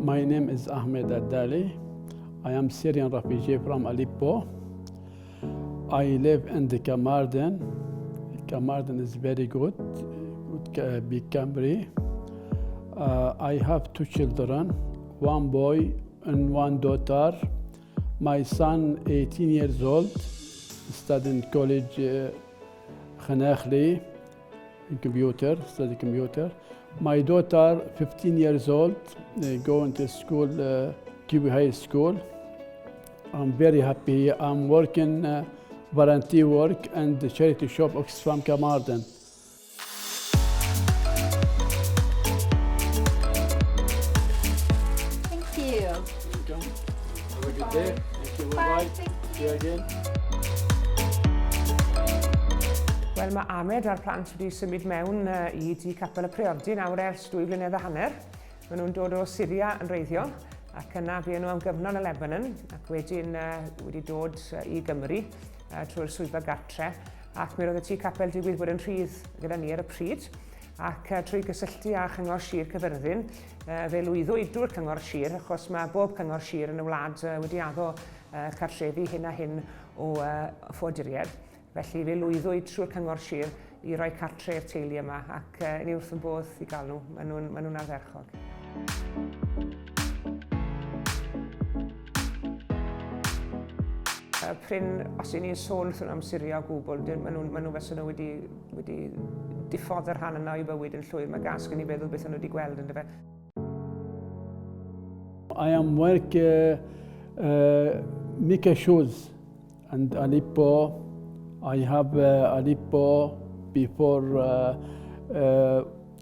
My name is Ahmed I am Syrian refugee from Aleppo. I live in the Carmarthen. Carmarthen is very good big country. I have two children, one boy and one daughter. My son, 18 years old, studying college Khanakli in study computer. My daughter, 15 years old, going to school, QB High School. I'm very happy. I'm working volunteer work and the charity shop Oxfam Carmarthen. Thank you. Welcome. Have a good day. Thank you. Bye. See you again. Wel, mae Ahmed a'r plant wedi symud mewn I di capel y priodi nawr ers 2 blynedd a hanner. Maen nhw'n dod o Syria yn reiddiol ac yna buon nhw am gyfnod y Lebanon ac wedyn wedi dod I Gymru trwy'r swyddfa gartre ac mi roedd y tŷ capel digwydd bod yn rhydd gyda ni ar y pryd ac trwy gysylltu â Chyngor Sir Cyfyrddin fe lwyddwyd drwy'r Cyngor Sir achos mae bob Cyngor Sir yn y wlad wedi addo cartrefi hyn a hyn o ffoduried. Felly fe lwyddwyd trwy'r Cyngor Sir I roi cartre i'r teulu yma ac ni wrth yn bodd I gael nhw. Maen nhw'n ardderchog. Pryn, os I ni'n sôn wrthyn am Syria o gwbl, maen nhw fesyn nhw wedi diffodd yr rhan yna I bywyd yn llwyr. Mae gas gen I feddwl beth nhw wedi gweld yn dyfe. I am work make shoes and Aleppo. I have Aleppo before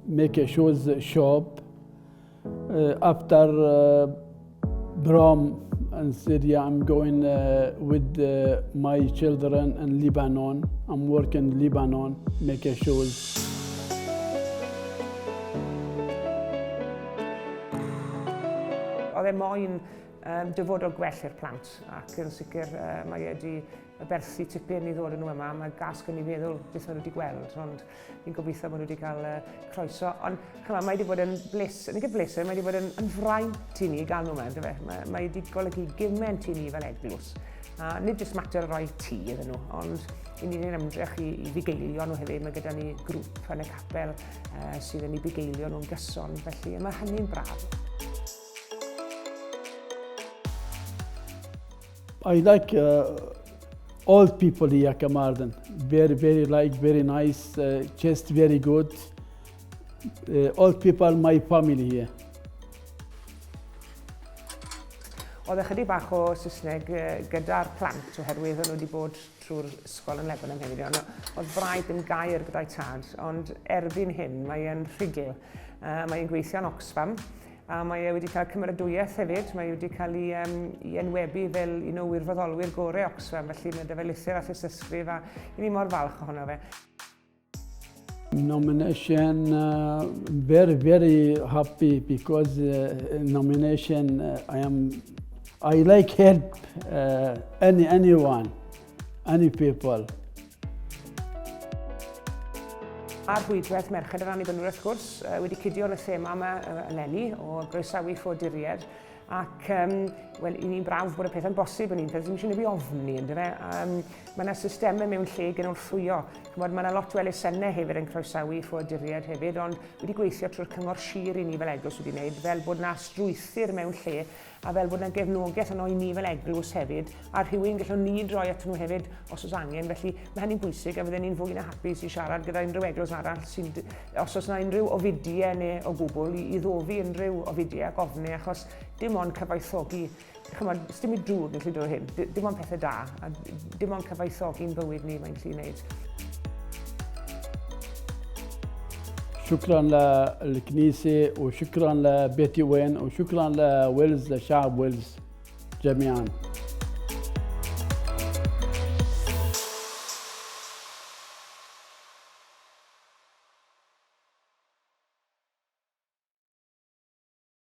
make a shoes shop. After Brom and Syria, I'm going with my children in Lebanon. I'm working in Lebanon, make a shoes. Oedd mae'n dyfodol gwell i'r plant ac yn sicr mae wedi berthu tipyn I ddod yn nhw yma. Mae gas gen I feddwl beth maen nhw wedi gweld, ond fi'n gobeithio maen nhw wedi cael croeso. Ond chyma, mae wedi bod yn bleser, nid bleser, mae wedi bod yn fraint I ni gael nhw yma. Mae wedi golygu gymaint I ni fel eglwys. Nid jyst mater o roi tŷ iddyn nhw, ond I ni'n ymdrech I fugeilio nhw hefyd. Mae gyda ni grŵp yn y capel sydd yn I bugeilio nhw'n gyson, felly mae hynny'n braf. I like old people here, Carmarthen. Very nice, just very good. Old people, my family here. Oedd ychydig bach o Saesneg gyda'r plant oherwydd o'n nhw wedi bod trwy'r ysgol yn Lebanon hefyd. Oedd braidd ddim gair gyda'i tad, ond erbyn hyn mae'n rhugl. Mae'n gweithio yn Oxfam. A mae wedi cael cymeradwyaeth hefyd, mae wedi cael ei enwebu fel un o wirfoddolwyr gorau Oxfam, felly mae fe lythyr a thysysgrif a ni mor falch ohono fe. Nomination, very happy because nomination, I like help anyone, any people. A'r rhwydwaith Merched yr Annibynwyr wrth gwrs wedi cydio yn y thema yma eleni o groesawu ffoduried ac wel, I ni'n braf bod y peth yn bosib yn un peth, ddim eisiau fi ofni yn dyfe. Mae yna systemau mewn lle gen wrthwyo. Mae yna lot o elusennau hefyd yn croesawu ffoduried hefyd, ond wedi gweithio trwy'r Cyngor Sir I ni fel eglwys wedi gwneud, fel bod yna strwythyr mewn lle a fel bod yna gefnogaeth yno I ni fel eglwys hefyd, a rhywun gallwn ni droi at nhw hefyd os oes angen. Felly mae hynny'n bwysig a fydden ni'n fwy na hapus I siarad gyda unrhyw eglwys arall os oes yna unrhyw ofidiau neu o gwbl I ddoddi unrhyw ofidiau ac ofni achos dim ond cyfoethogi. Chymod, dim I drwg yn gallu dod hyn, dim ond pethau da, a dim ond cyfoethogi'n bywyd ni mae'n gallu gwneud. شكرا للكنيسة وشكرا لبيتي وين وشكرا لويلز لشعب ويلز جميعا.